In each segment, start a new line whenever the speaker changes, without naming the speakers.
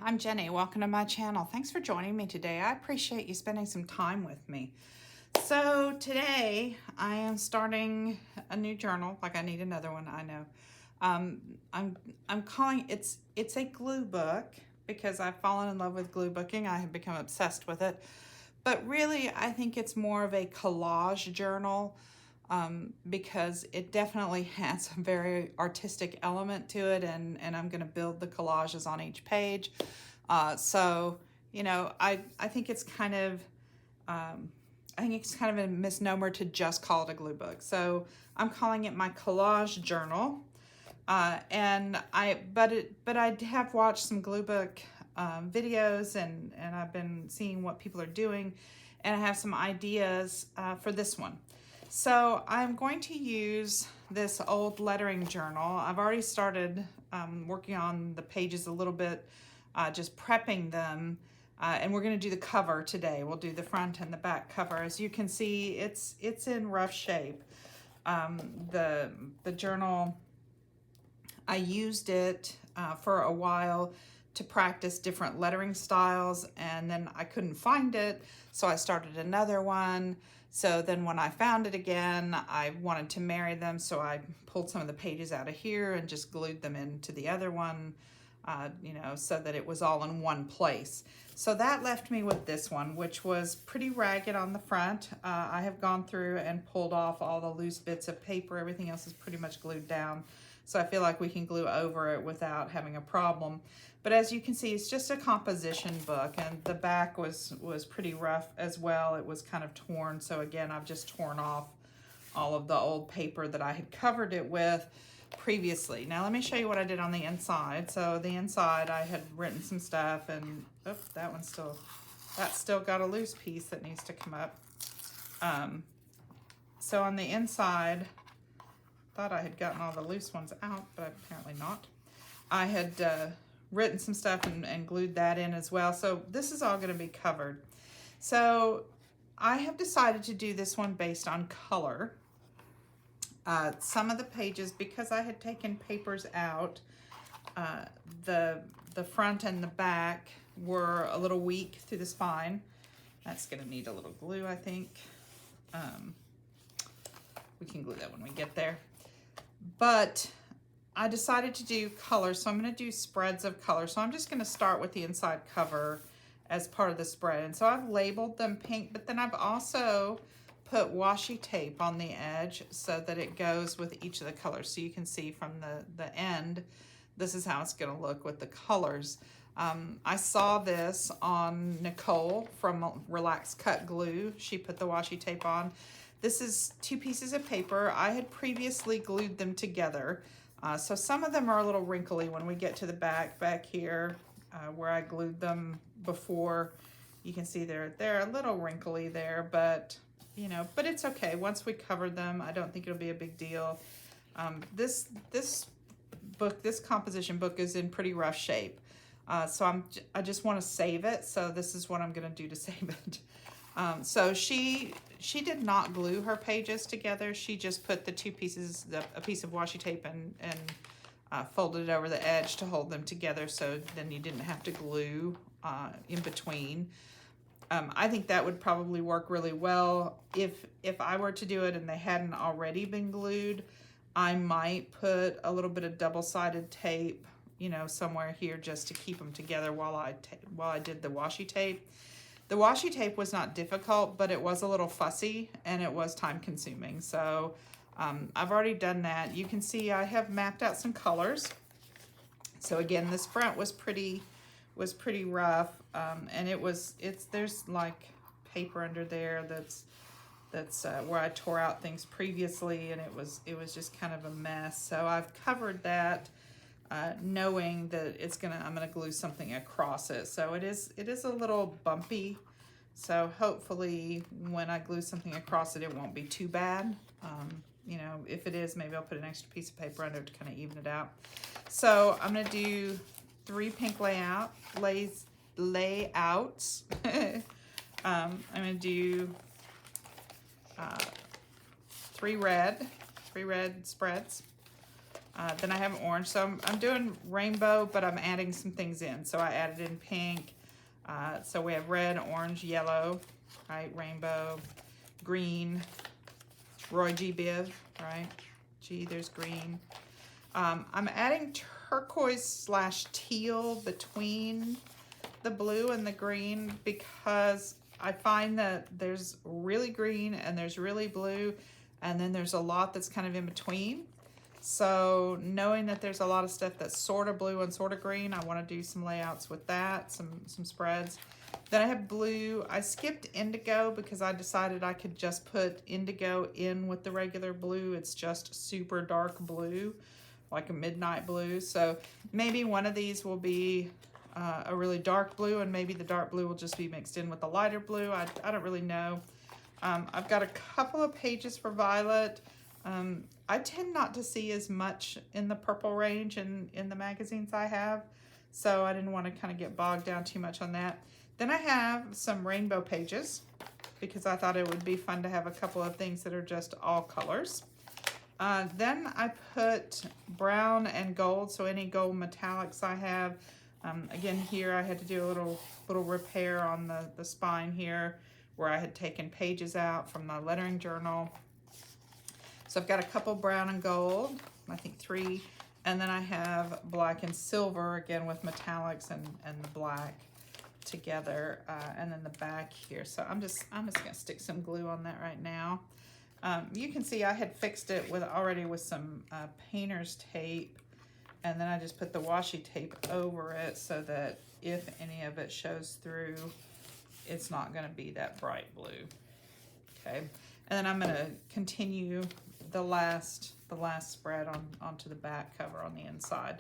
I'm Jenny. Welcome to my channel. Thanks for joining me today. I appreciate you spending some time with me. So today I am starting a new journal. Like I need another one, I know. I'm calling it's a glue book because I've fallen in love with glue booking. I have become obsessed with it. But really, I think it's more of a collage journal. Because it definitely has a very artistic element to it, and I'm going to build the collages on each page. So, you know, I think it's kind of a misnomer to just call it a glue book. So I'm calling it my collage journal. But I have watched some glue book videos, and I've been seeing what people are doing, and I have some ideas for this one. So I'm going to use this old lettering journal. I've already started working on the pages a little bit, just prepping them, and we're going to do the cover today. We'll do the front and the back cover. As you can see, it's in rough shape. The journal, I used it for a while to practice different lettering styles, and then I couldn't find it, so I started another one. So then when I found it again, I wanted to marry them, so I pulled some of the pages out of here and just glued them into the other one, you know, so that it was all in one place. So that left me with this one, which was pretty ragged on the front. I have gone through and pulled off all the loose bits of paper. Everything else is pretty much glued down. So I feel like we can glue over it without having a problem. But as you can see, it's just a composition book, and the back was pretty rough as well. It was kind of torn. So again, I've just torn off all of the old paper that I had covered it with previously. Now let me show you what I did on the inside. So the inside, I had written some stuff, and oops, that's still got a loose piece that needs to come up. So on the inside, thought I had gotten all the loose ones out, but apparently not. I had written some stuff and glued that in as well. So this is all going to be covered. So I have decided to do this one based on color. Some of the pages, because I had taken papers out, the front and the back were a little weak through the spine. That's going to need a little glue, I think. We can glue that when we get there. But I decided to do color, so I'm going to do spreads of color. So I'm just going to start with the inside cover as part of the spread. And so I've labeled them pink, but then I've also put washi tape on the edge so that it goes with each of the colors. So you can see from the end, this is how it's going to look with the colors. I saw this on Nicole from Relax Cut Glue. She put the washi tape on. This is 2 pieces of paper. I had previously glued them together. So some of them are a little wrinkly when we get to the back here, where I glued them before. You can see they're a little wrinkly there, but you know, but it's okay. Once we cover them, I don't think it'll be a big deal. This book, this composition book, is in pretty rough shape. So I just want to save it. So this is what I'm going to do to save it. So she did not glue her pages together. She just put the 2 pieces, a piece of washi tape and folded it over the edge to hold them together, so then you didn't have to glue in between. I think that would probably work really well. If I were to do it and they hadn't already been glued, I might put a little bit of double-sided tape, you know, somewhere here just to keep them together while I did the washi tape. The washi tape was not difficult, but it was a little fussy and it was time consuming. So I've already done that. You can see I have mapped out some colors. So again, this front was pretty rough, and there's like paper under there that's where I tore out things previously, and it was just kind of a mess. So I've covered that, knowing that I'm gonna glue something across it. So it is a little bumpy. So hopefully when I glue something across it, it won't be too bad. You know, if it is, maybe I'll put an extra piece of paper under it to kind of even it out. So I'm gonna do 3 pink layouts. I'm gonna do 3 red spreads. Then I have orange. So I'm doing rainbow, but I'm adding some things in. So I added in pink. So we have red, orange, yellow, right? Rainbow, green, Roy G. Biv, right? G, there's green. I'm adding turquoise slash teal between the blue and the green because I find that there's really green and there's really blue, and then there's a lot that's kind of in between. So knowing that there's a lot of stuff that's sort of blue and sort of green, I want to do some layouts with that, some spreads. Then I have blue. I skipped indigo because I decided I could just put indigo in with the regular blue. It's just super dark blue, like a midnight blue. So maybe one of these will be a really dark blue, and maybe the dark blue will just be mixed in with the lighter blue. I don't really know. I've got a couple of pages for violet. I tend not to see as much in the purple range in the magazines I have, so I didn't want to kind of get bogged down too much on that. Then I have some rainbow pages because I thought it would be fun to have a couple of things that are just all colors. Then I put brown and gold, so any gold metallics I have. Again, here I had to do a little repair on the spine here where I had taken pages out from the lettering journal. So I've got a couple brown and gold, I think 3, and then I have black and silver, again with metallics and the black together, and then the back here. So I'm just gonna stick some glue on that right now. You can see I had fixed it already with some painter's tape, and then I just put the washi tape over it so that if any of it shows through, it's not gonna be that bright blue. Okay, and then I'm gonna continue the last spread onto the back cover on the inside.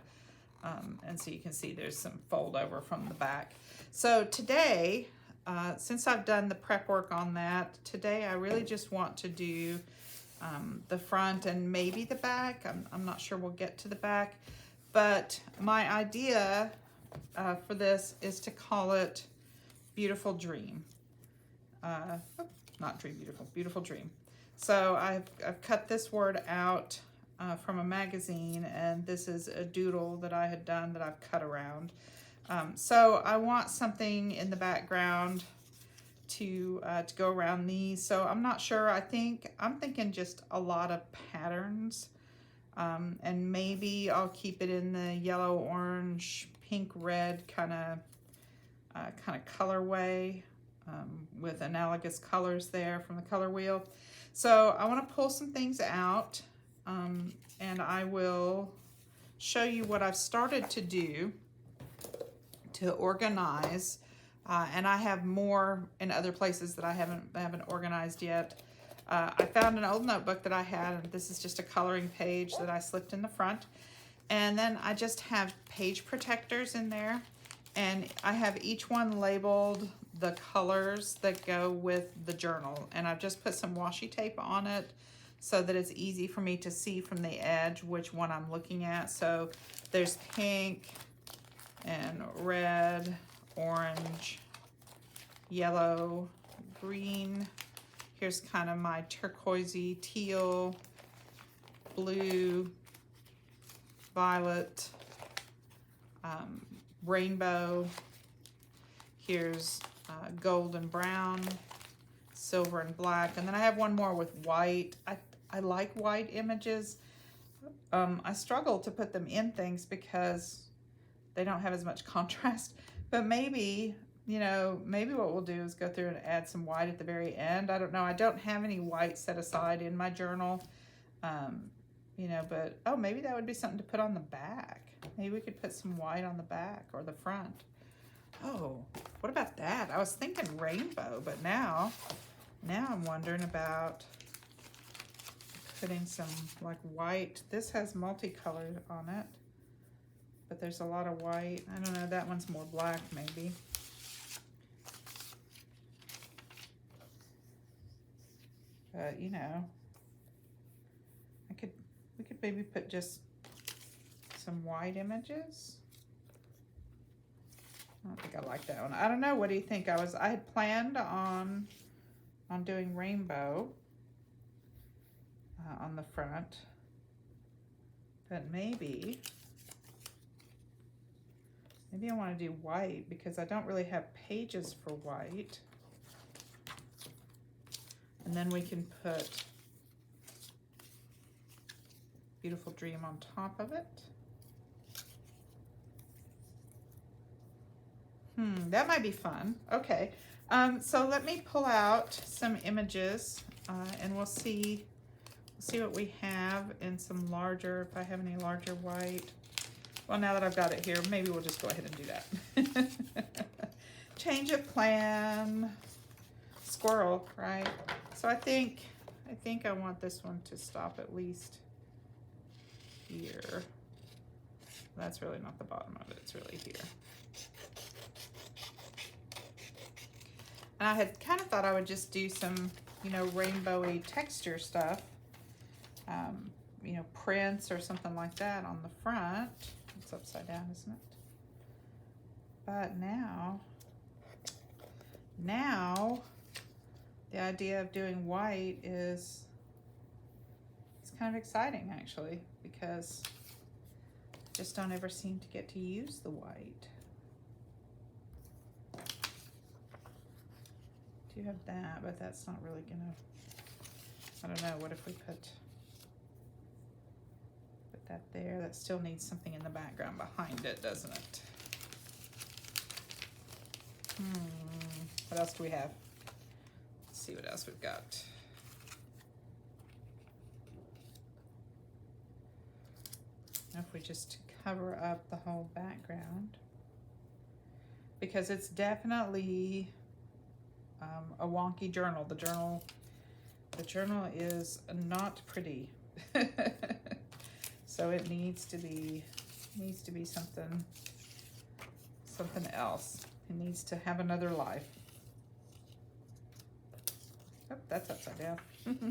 And so you can see there's some fold over from the back. So today, since I've done the prep work on that, today I really just want to do the front and maybe the back. I'm not sure we'll get to the back, but my idea for this is to call it Beautiful Dream. Not Dream Beautiful, Beautiful Dream. So I've cut this word out from a magazine, and this is a doodle that I had done that I've cut around. So I want something in the background to go around these. So I'm not sure. I'm thinking just a lot of patterns, and maybe I'll keep it in the yellow, orange, pink, red kind of colorway with analogous colors there from the color wheel. So I want to pull some things out, and I will show you what I've started to do to organize, and I have more in other places that I haven't organized yet. I found an old notebook that I had, and this is just a coloring page that I slipped in the front, and then I just have page protectors in there, and I have each one labeled the colors that go with the journal, and I've just put some washi tape on it so that it's easy for me to see from the edge which one I'm looking at. So there's pink and red, orange, yellow, green. Here's kind of my turquoisey, teal, blue, violet, rainbow. Here's gold and brown, silver and black, and then I have one more with white. I like white images. I struggle to put them in things because they don't have as much contrast, but maybe, maybe what we'll do is go through and add some white at the very end. I don't know. I don't have any white set aside in my journal, but oh, maybe that would be something to put on the back. Maybe we could put some white on the back or the front. Oh, what about that? I was thinking rainbow, but now I'm wondering about putting some like white. This has multicolored on it, but there's a lot of white. I don't know, that one's more black maybe. But we could maybe put just some white images. I don't think I like that one. I don't know. What do you think? I had planned on doing rainbow on the front. But maybe I want to do white because I don't really have pages for white. And then we can put Beautiful Dream on top of it. That might be fun. Okay, so let me pull out some images and we'll see what we have in some larger, if I have any larger white. Well, now that I've got it here, maybe we'll just go ahead and do that. Change of plan, squirrel, right? So I think I want this one to stop at least here. That's really not the bottom of it, it's really here. And I had kind of thought I would just do some, you know, rainbowy texture stuff, you know, prints or something like that on the front. It's upside down, isn't it? But now the idea of doing white is, it's kind of exciting actually, because I just don't ever seem to get to use the white. Do have that, but that's not really gonna, I don't know, what if we put that there? That still needs something in the background behind it, doesn't it? What else do we have? Let's see what else we've got. If we just cover up the whole background, because it's definitely a wonky journal. The journal is not pretty. So it needs to be something else. It needs to have another life. Oh, that's upside down. Could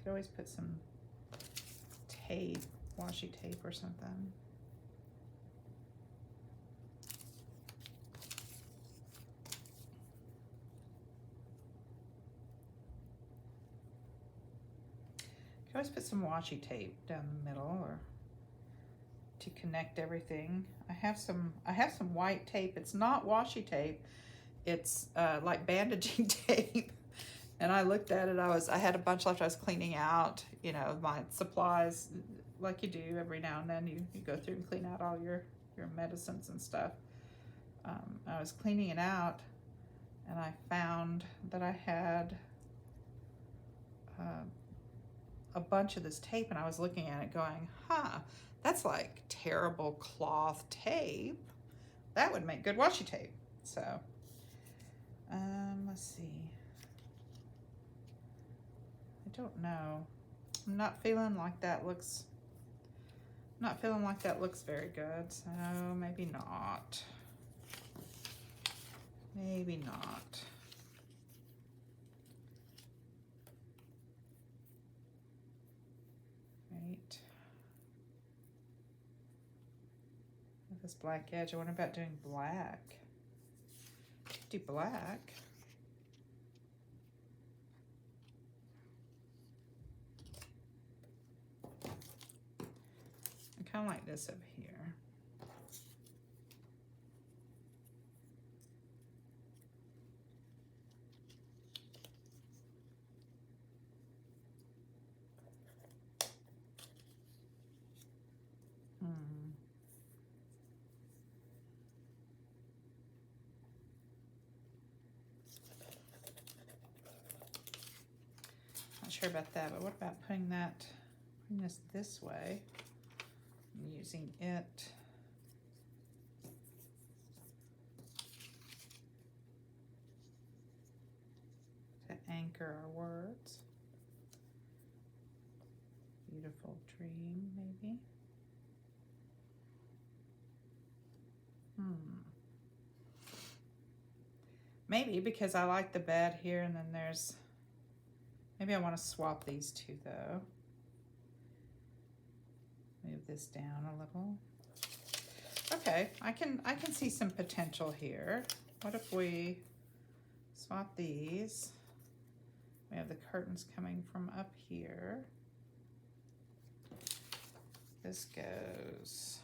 always put some tape, washi tape or something. Always put some washi tape down the middle, or to connect everything. I have some white tape. It's not washi tape. It's like bandaging tape. And I looked at it. I had a bunch left. I was cleaning out, you know, my supplies, like you do every now and then. You go through and clean out all your medicines and stuff. I was cleaning it out, and I found that I had a bunch of this tape, and I was looking at it going, that's like terrible cloth tape. That would make good washi tape. So let's see, I don't know. I'm not feeling like that looks very good, so maybe not. Maybe not. Right. With this black edge, I wonder about doing black. Do black. I kind of like this over here. Not sure about that, but what about putting this way? I'm using it to anchor our words. Beautiful dream, maybe. Maybe because I like the bed here, and then there's, maybe I want to swap these two though. Move this down a little. Okay, I can see some potential here. What if we swap these? We have the curtains coming from up here. this goes.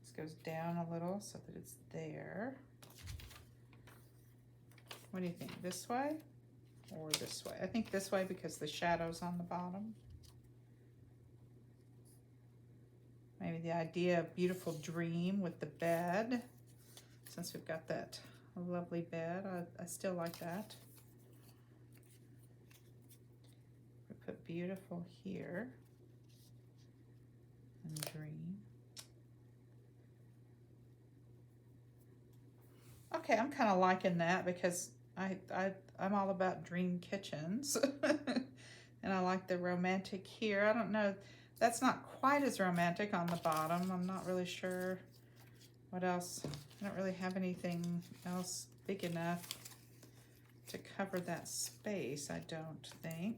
This goes down a little so that it's there. What do you think? This way or this way? I think this way because the shadow's on the bottom. Maybe the idea of beautiful dream with the bed. Since we've got that lovely bed, I still like that. We put beautiful here and dream. Okay, I'm kind of liking that because I'm all about dream kitchens. And I like the romantic here. I don't know, that's not quite as romantic on the bottom. I'm not really sure what else. I don't really have anything else big enough to cover that space, I don't think.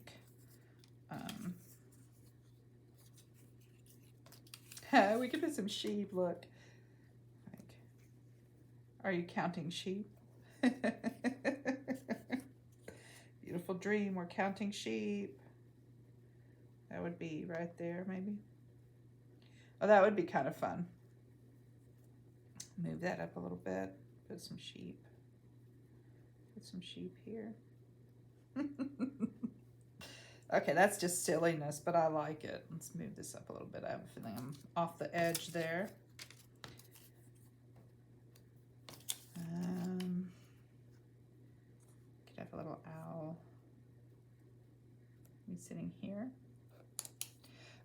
We could put some sheep, look. Like, are you counting sheep? Beautiful dream, we're counting sheep. That would be right there, maybe. Oh, that would be kind of fun. Move that up a little bit. Put some sheep. Put some sheep here. Okay, that's just silliness, but I like it. Let's move this up a little bit. I have a feeling I'm off the edge there. Could have a little owl. Me sitting here.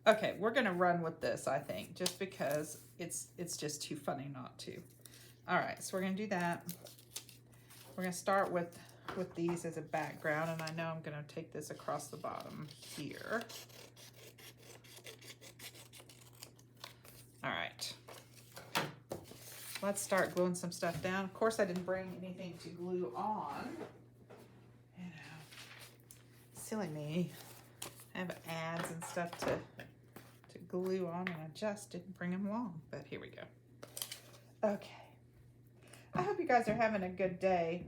Okay, we're gonna run with this, I think, just because it's just too funny not to. All right, so we're gonna do that. We're gonna start with these as a background, and I know I'm gonna take this across the bottom here. All right, let's start gluing some stuff down. Of course, I didn't bring anything to glue on. You know, silly me. I have ads and stuff to glue on, and I just didn't bring them along, but here we go. Okay, I hope you guys are having a good day.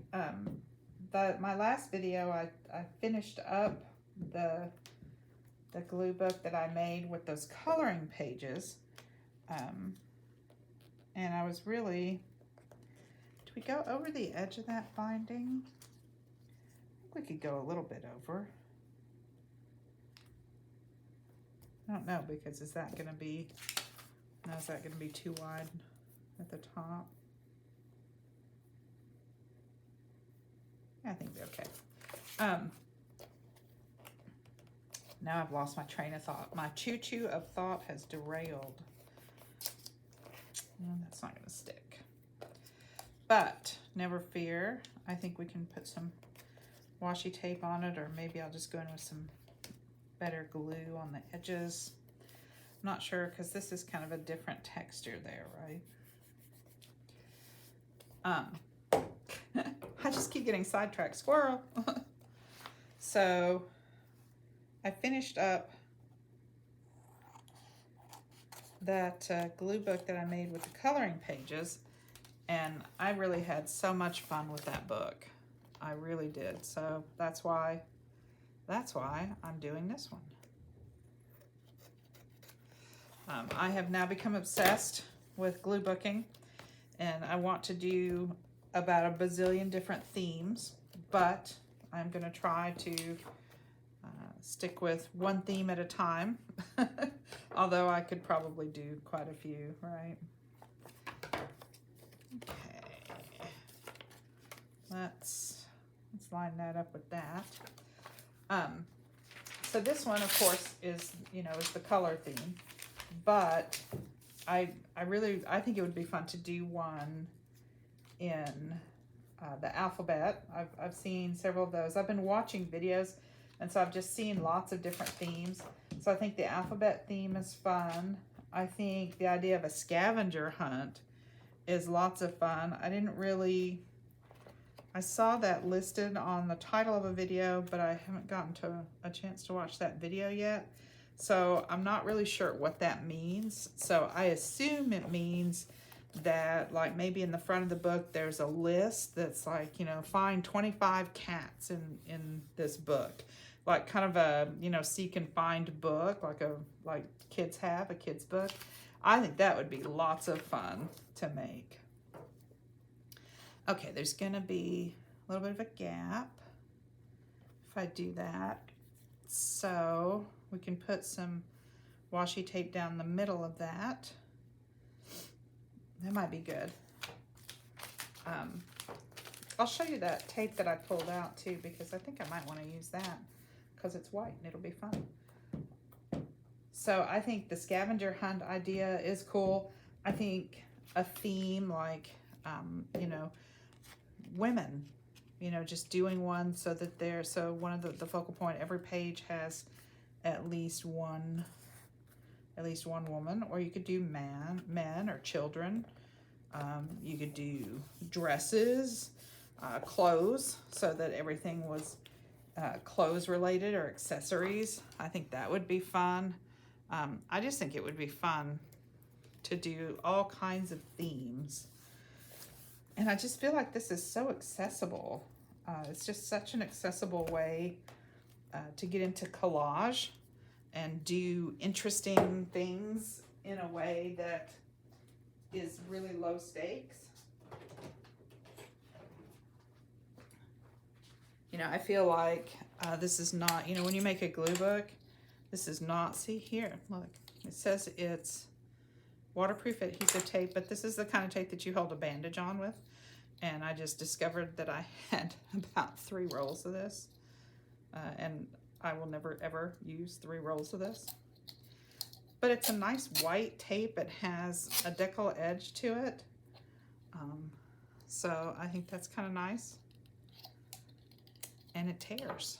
My last video, I finished up the glue book that I made with those coloring pages, and I was really, did we go over the edge of that binding? I think we could go a little bit over. I don't know, because is that gonna be, no, is that gonna be too wide at the top? Yeah, I think we're okay. Now I've lost my train of thought. My choo-choo of thought has derailed. That's not gonna stick. But never fear. I think we can put some washi tape on it, or maybe I'll just go in with some better glue on the edges. I'm not sure, because this is kind of a different texture there, right? I just keep getting sidetracked. Squirrel. So I finished up that glue book that I made with the coloring pages, and I really had so much fun with that book. I really did. So that's why I'm doing this one. I have now become obsessed with glue booking, and I want to do about a bazillion different themes, but I'm going to try to stick with one theme at a time, although I could probably do quite a few, right? Okay, let's line that up with that. So this one, of course, is, you know, is the color theme, but I think it would be fun to do one in the alphabet. I've seen several of those. I've been watching videos, and so I've just seen lots of different themes. So I think the alphabet theme is fun. I think the idea of a scavenger hunt is lots of fun. I saw that listed on the title of a video, but I haven't gotten to a chance to watch that video yet. So I'm not really sure what that means. So I assume it means that, like, maybe in the front of the book there's a list that's like, you know, find 25 cats in this book. like kind of a, you know, seek and find book, like kids have, a kid's book. I think that would be lots of fun to make. Okay, there's gonna be a little bit of a gap if I do that. So we can put some washi tape down the middle of that. That might be good. I'll show you that tape that I pulled out too, because I think I might want to use that because it's white and it'll be fun. So I think the scavenger hunt idea is cool. I think a theme like, you know, women, you know, just doing one so that they're, so one of the focal point, every page has at least one woman, or you could do men or children. You could do dresses, clothes, so that everything was clothes related or accessories. I think that would be fun. I just think it would be fun to do all kinds of themes. And I just feel like this is so accessible. It's just such an accessible way to get into collage and do interesting things in a way that is really low stakes. You know, I feel like this is not, you know, when you make a glue book, this is not, see here, look, it says it's waterproof adhesive tape, but this is the kind of tape that you hold a bandage on with. And I just discovered that I had about 3 rolls of this. And I will never ever use 3 rolls of this. But it's a nice white tape. It has a decal edge to it. So I think that's kind of nice. And it tears.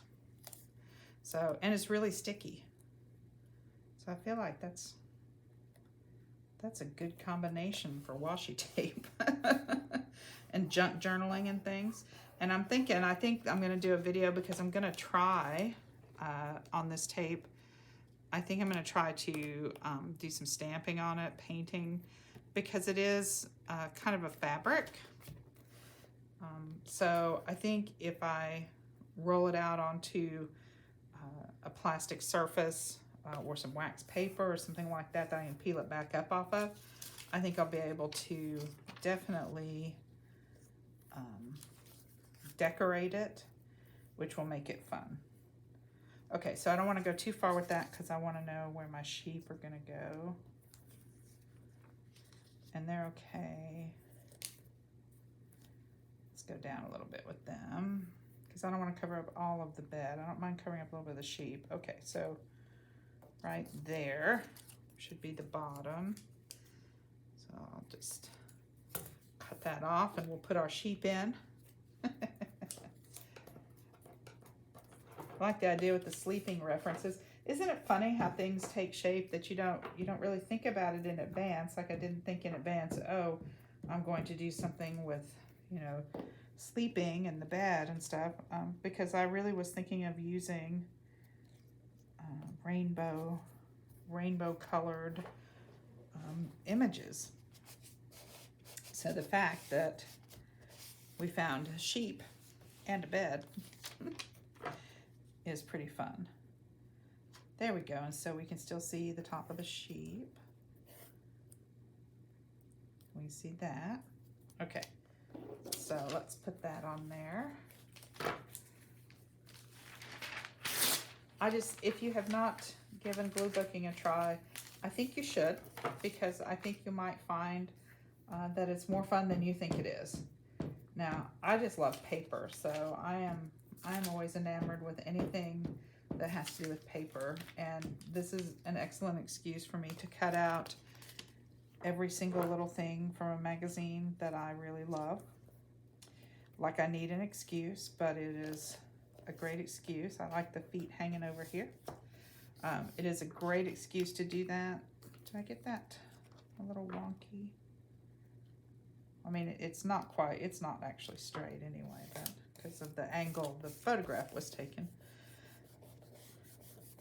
So, and it's really sticky. So I feel like that's a good combination for washi tape. And junk journaling and things. And I'm thinking, I think I'm going to do a video because I'm going to try on this tape. I think I'm going to try to do some stamping on it, painting, because it is kind of a fabric. So I think if I roll it out onto a plastic surface or some wax paper or something like that that I can peel it back up off of, I think I'll be able to definitely decorate it, which will make it fun. Okay, so I don't want to go too far with that because I want to know where my sheep are going to go. And they're okay. Let's go down a little bit with them because I don't want to cover up all of the bed. I don't mind covering up a little bit of the sheep. Okay, so right there should be the bottom. So I'll just cut that off and we'll put our sheep in. I like the idea with the sleeping references. Isn't it funny how things take shape that you don't really think about it in advance? Like I didn't think in advance, oh, I'm going to do something with, you know, sleeping in the bed and stuff, because I really was thinking of using rainbow colored images. So the fact that we found a sheep and a bed is pretty fun. There we go, and so we can still see the top of the sheep. We see that. Okay, so let's put that on there. If you have not given glue booking a try, I think you should, because I think you might find that it's more fun than you think it is. Now, I just love paper, so I'm always enamored with anything that has to do with paper, and this is an excellent excuse for me to cut out every single little thing from a magazine that I really love. Like I need an excuse, but it is a great excuse. I like the feet hanging over here. It is a great excuse to do that. Did I get that a little wonky? I mean, it's not actually straight anyway, but because of the angle the photograph was taken.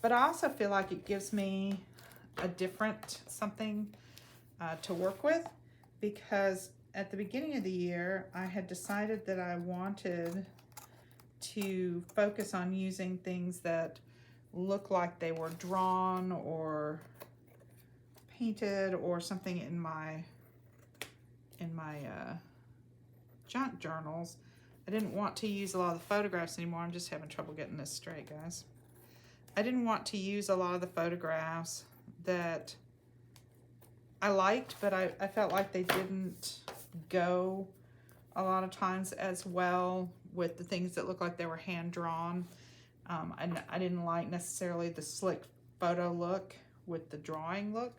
But I also feel like it gives me a different something to work with, because at the beginning of the year, I had decided that I wanted to focus on using things that look like they were drawn or painted or something in my junk journals. I didn't want to use a lot of the photographs anymore. I'm just having trouble getting this straight, guys. I didn't want to use a lot of the photographs that I liked, but I felt like they didn't go a lot of times as well with the things that look like they were hand-drawn. I didn't like necessarily the slick photo look with the drawing look.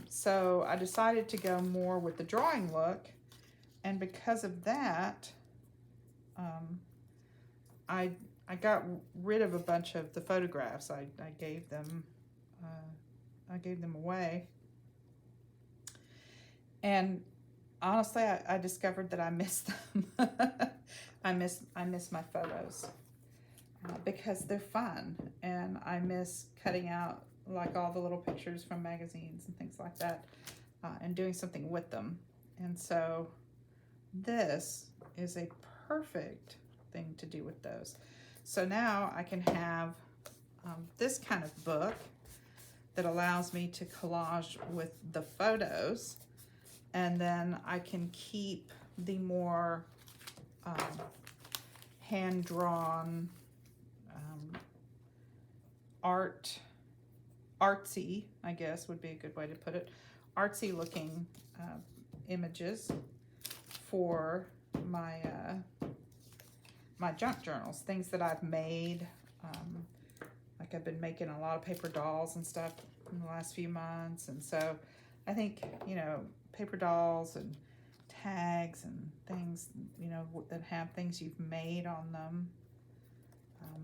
So I decided to go more with the drawing look, and because of that, I got rid of a bunch of the photographs. I gave them away, and honestly, I discovered that I miss them. I miss my photos because they're fun, and I miss cutting out like all the little pictures from magazines and things like that, and doing something with them. And so this is a perfect thing to do with those. So now I can have this kind of book that allows me to collage with the photos, and then I can keep the more hand-drawn artsy, I guess would be a good way to put it, artsy looking images for my my junk journals, things that I've made. Like I've been making a lot of paper dolls and stuff in the last few months, and so I think, you know, paper dolls and tags and things, you know, that have things you've made on them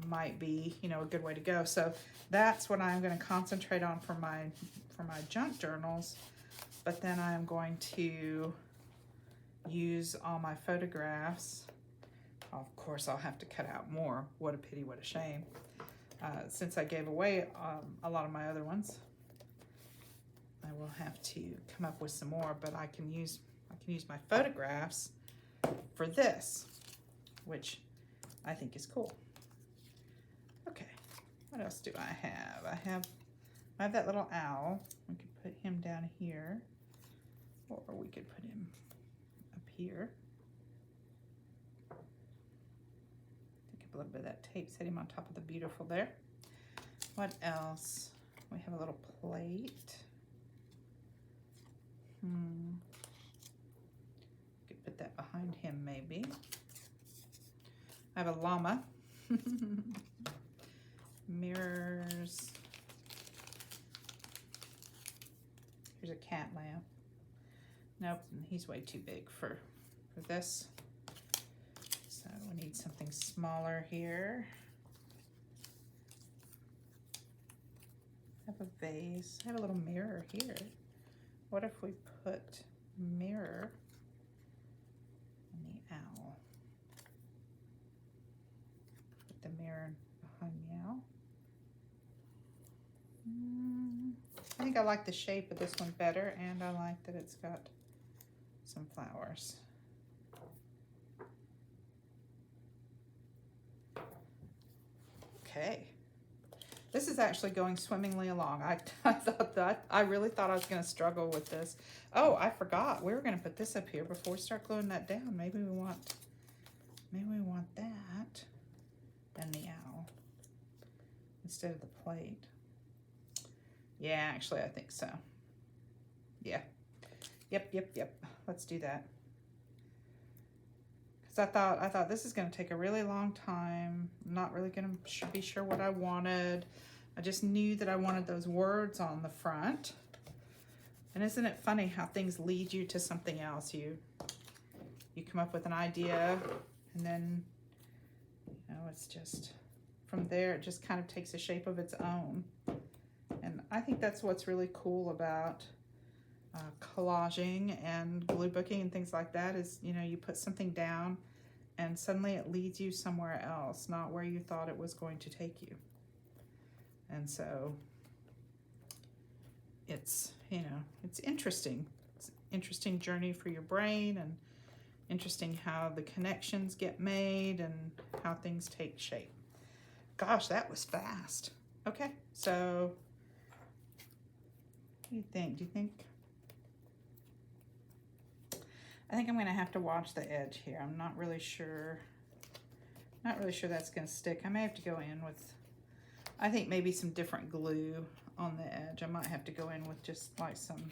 might be, you know, a good way to go. So that's what I'm going to concentrate on for my junk journals. But then I'm going to use all my photographs. Of course, I'll have to cut out more. What a pity, what a shame. Since I gave away a lot of my other ones, I will have to come up with some more. But I can use my photographs for this, which I think is cool. Okay, what else do I have? I have that little owl. We could put him down here, or we could put him up here. Take a little bit of that tape, set him on top of the beautiful there. What else? We have a little plate. Could put that behind him maybe. I have a llama. Mirrors. Here's a cat lamp. Nope, he's way too big for this. So we need something smaller here. I have a vase. I have a little mirror here. What if we put mirror in the owl? Put the mirror behind the owl. I think I like the shape of this one better, and I like that it's got some flowers. Okay. This is actually going swimmingly along. I really thought I was going to struggle with this. Oh, I forgot. We were going to put this up here before we start gluing that down. Maybe we want that and the owl instead of the plate. Yeah, actually, I think so. Yeah. Yep. Let's do that. Because I thought this is going to take a really long time. I'm not really going to be sure what I wanted. I just knew that I wanted those words on the front. And isn't it funny how things lead you to something else? You come up with an idea, and then, you know, it's just, from there, it just kind of takes a shape of its own. And I think that's what's really cool about collaging and glue booking and things like that is, you know, you put something down and suddenly it leads you somewhere else, not where you thought it was going to take you. And so it's, you know, it's interesting. It's an interesting journey for your brain and interesting how the connections get made and how things take shape. Gosh, that was fast. Okay, so what do you think? Do you think? I think I'm going to have to watch the edge here. I'm not really sure. Not really sure that's going to stick. I may have to go in with, I think maybe some different glue on the edge. I might have to go in with just like some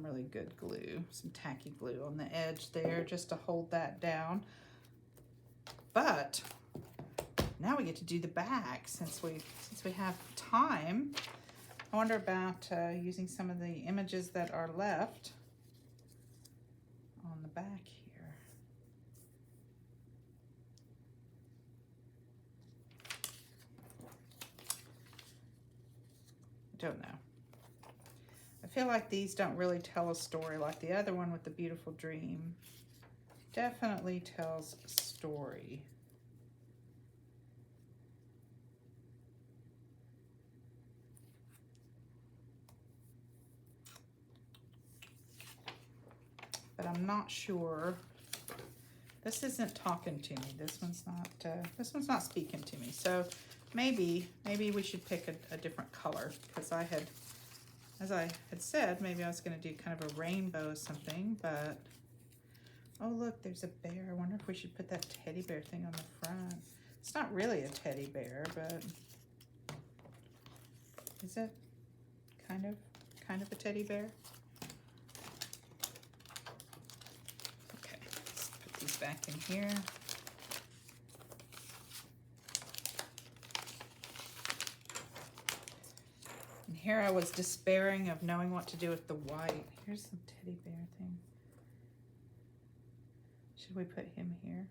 really good glue, some tacky glue on the edge there just to hold that down. But now we get to do the back since we have time. I wonder about using some of the images that are left on the back here. I don't know. I feel like these don't really tell a story like the other one with the beautiful dream. Definitely tells a story. But I'm not sure. This isn't talking to me. This one's not speaking to me. So maybe we should pick a different color, because as I had said, maybe I was going to do kind of a rainbow or something, but oh look, there's a bear. I wonder if we should put that teddy bear thing on the front. It's not really a teddy bear, but is it kind of a teddy bear? Okay, let's put these back in here. And here I was despairing of knowing what to do with the white. Here's some teddy bear thing. Should we put him here?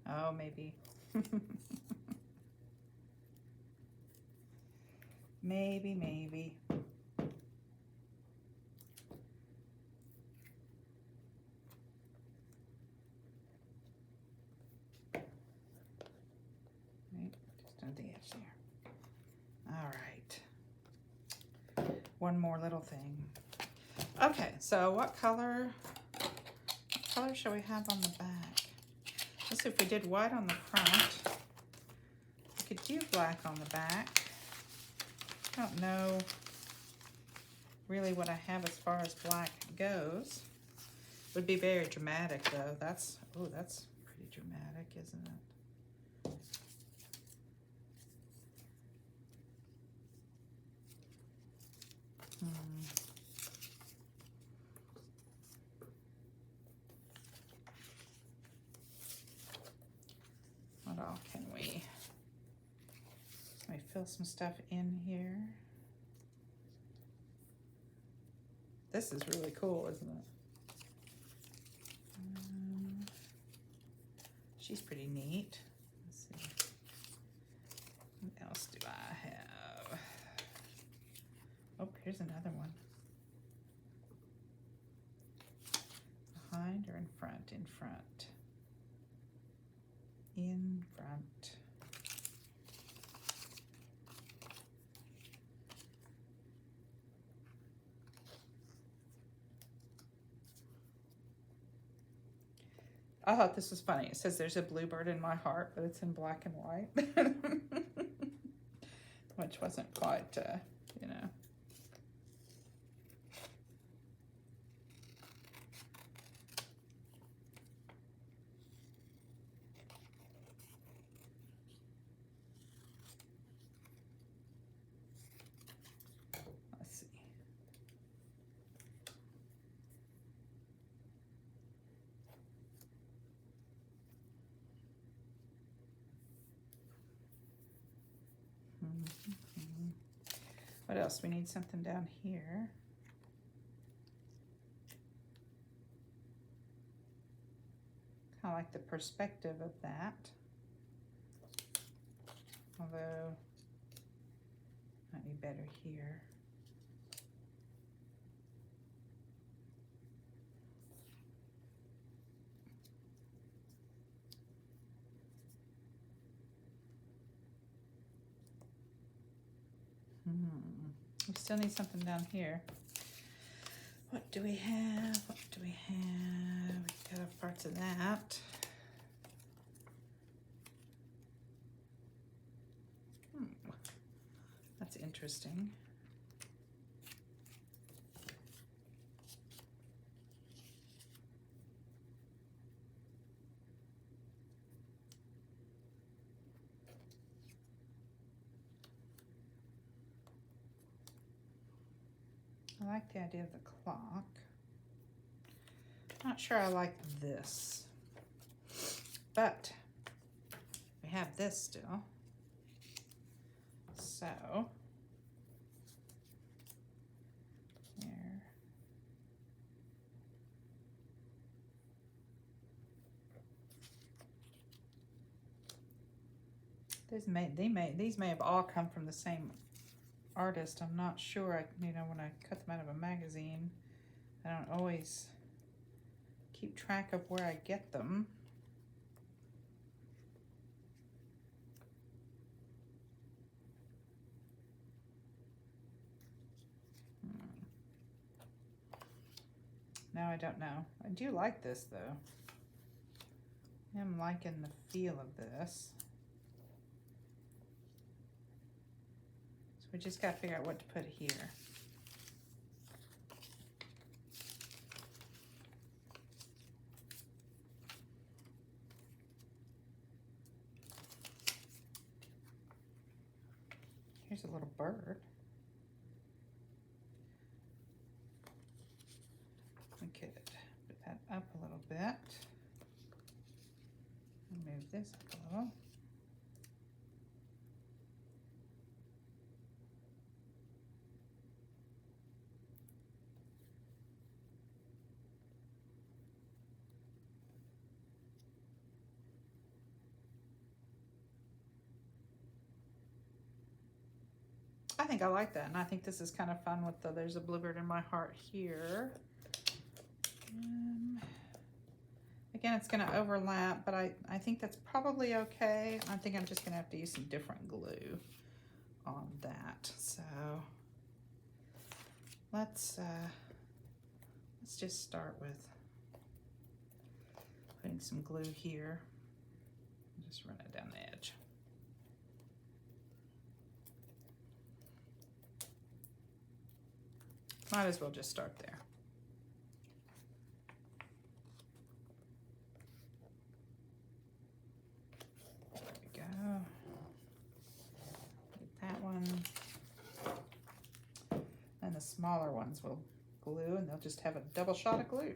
Oh, maybe. Maybe. Right, just on the edge there. All right. One more little thing. Okay, so what color shall we have on the back? Let's see, if we did white on the front, we could do black on the back. I don't know really what I have as far as black goes. Would be very dramatic though. That's pretty dramatic, isn't it? What all can we fill some stuff in here? This is really cool, isn't it? She's pretty neat. Let's see. What else do I have? Oh, here's another one. Behind or in front? In front. In front. I thought this was funny. It says there's a bluebird in my heart, but it's in black and white. Which wasn't quite, you know. Let's see. What else? We need something down here. Kind of like the perspective of that. Although, might be better here. We still need something down here. What do we have? What do we have? We got parts of that. That's interesting. I like the idea of the clock. Not sure I like this, but we have this still. So there. These may have all come from the same artist. I'm not sure. You know, when I cut them out of a magazine, I don't always keep track of where I get them. Now I don't know. I do like this though. I'm liking the feel of this. So we just got to figure out what to put here. Here's a little bird. We could put that up a little bit. Move this up a little. I think I like that, and I think this is kind of fun with the, there's a bluebird in my heart here. Again, it's going to overlap, but I think that's probably okay. I think I'm just going to have to use some different glue on that. So let's just start with putting some glue here. Just run it down the edge. Might as well just start there. There we go. Get that one. And the smaller ones will glue, and they'll just have a double shot of glue.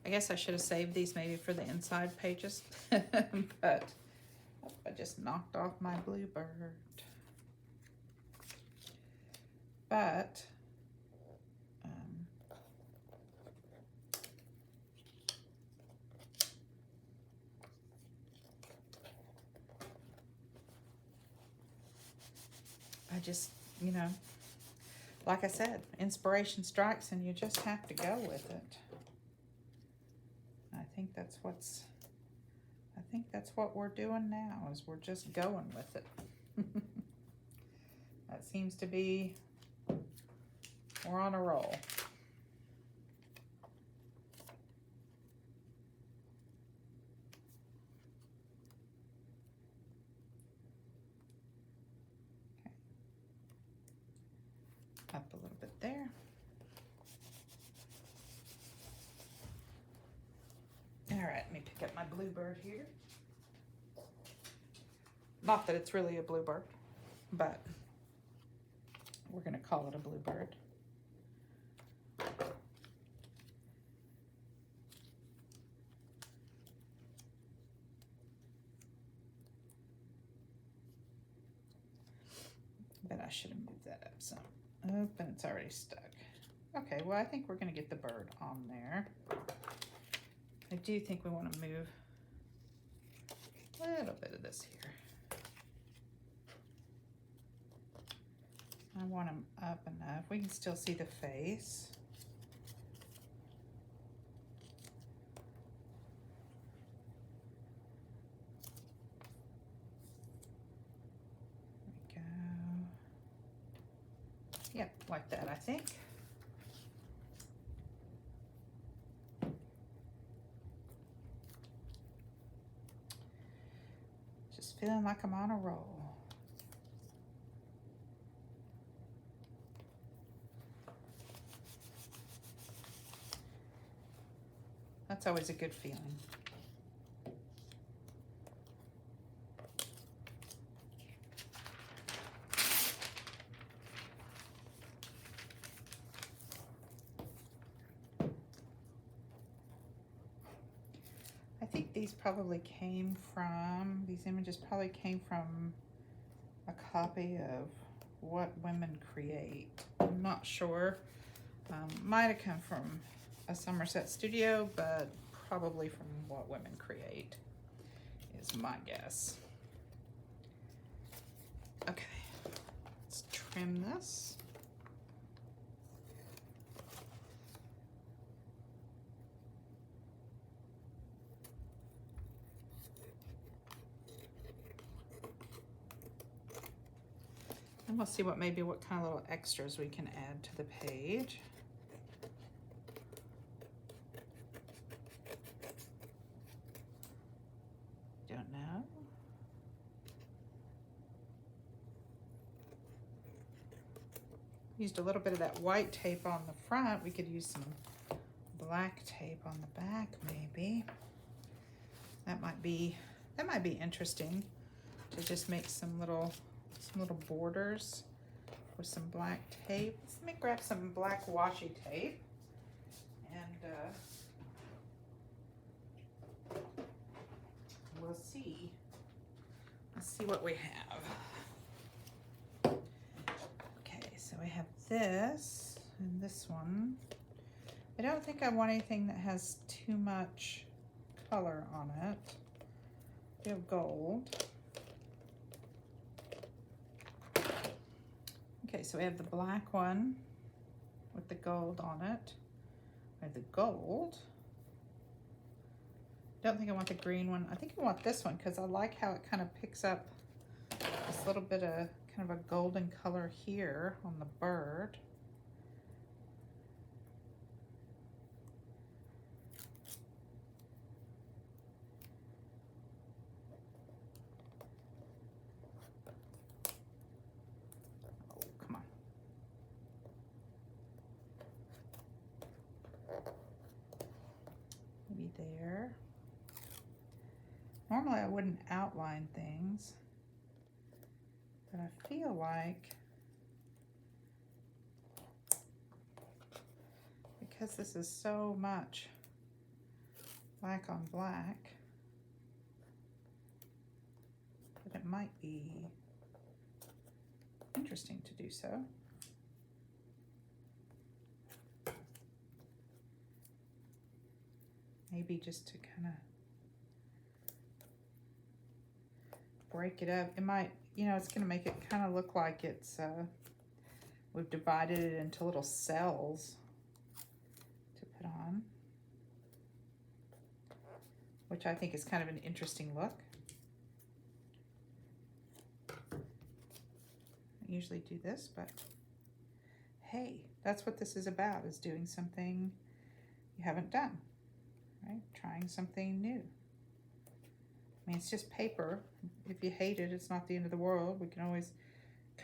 I guess I should have saved these maybe for the inside pages, but I just knocked off my bluebird. But I just, you know, like I said, inspiration strikes and you just have to go with it. I think that's what we're doing now, is we're just going with it. That seems to be, we're on a roll. Okay. Up a little bit there. All right, let me pick up my bluebird here. Not that it's really a bluebird, but we're going to call it a bluebird. But I should have moved that up some. Oh, and it's already stuck. Okay, well, I think we're going to get the bird on there. I do think we want to move a little bit of this here. I want them up enough. We can still see the face. Yep, like that, I think. Just feeling like I'm on a roll. That's always a good feeling. I think these probably came from, these images probably came from a copy of What Women Create. I'm not sure. Might have come from a Somerset studio, but probably from What Women Create is my guess. Okay, let's trim this. And we'll see what kind of little extras we can add to the page. Don't know. Used a little bit of that white tape on the front. We could use some black tape on the back, maybe. That might be interesting to just make some little borders with some black tape. Let me grab some black washi tape and we'll see. Let's see what we have. Okay, so we have this and this one. I don't think I want anything that has too much color on it. We have gold. Okay, so we have the black one with the gold on it. I have the gold. Don't think I want the green one. I think I want this one because I like how it kind of picks up this little bit of kind of a golden color here on the bird. There. Normally I wouldn't outline things, but I feel like because this is so much black on black that it might be interesting to do so. Maybe just to kind of break it up. It might, you know, it's going to make it kind of look like it's, we've divided it into little cells to put on, which I think is kind of an interesting look. I usually do this, but hey, that's what this is about, is doing something you haven't done. Right? Trying something new. I mean, it's just paper. If you hate it, it's not the end of the world. We can always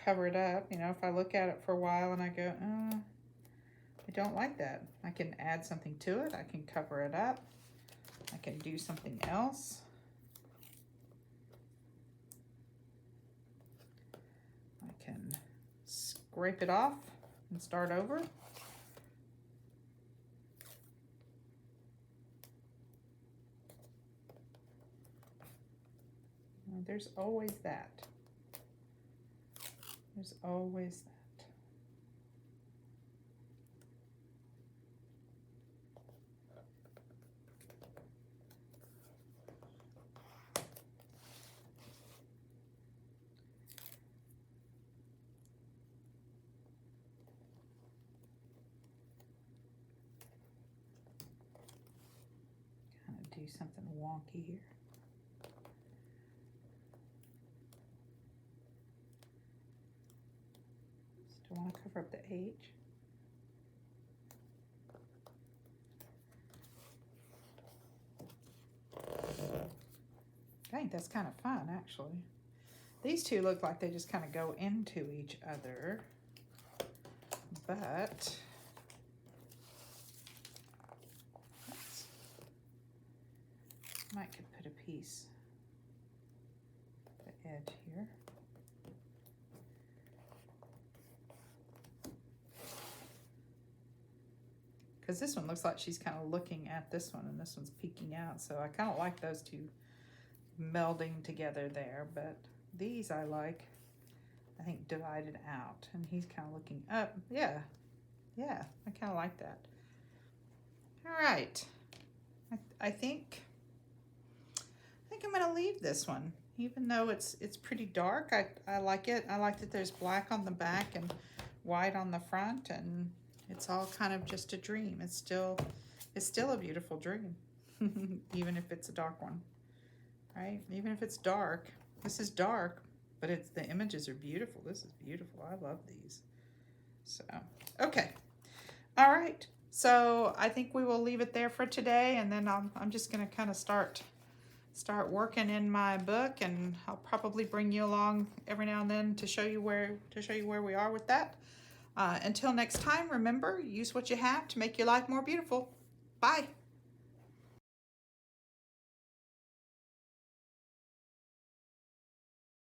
cover it up. You know, if I look at it for a while and I go, I don't like that, I can add something to it. I can cover it up. I can do something else. I can scrape it off and start over. There's always that. There's always that. Kind of do something wonky here. Still want to cover up the H. I think that's kind of fun, actually. These two look like they just kind of go into each other, but might could put a piece at the edge here. Because this one looks like she's kind of looking at this one, and this one's peeking out, so I kind of like those two melding together there, but these I like, I think, divided out, and he's kind of looking up. Yeah, I kind of like that. All right, I think I'm gonna leave this one, even though it's pretty dark. I like it. I like that there's black on the back and white on the front, and it's all kind of just a dream. It's still a beautiful dream, even if it's a dark one, right? Even if it's dark. This is dark, but the images are beautiful. This is beautiful. I love these. So, okay. All right. So I think we will leave it there for today, and then I'm just gonna kind of start working in my book, and I'll probably bring you along every now and then to show you where we are with that. Until next time, remember, use what you have to make your life more beautiful. Bye.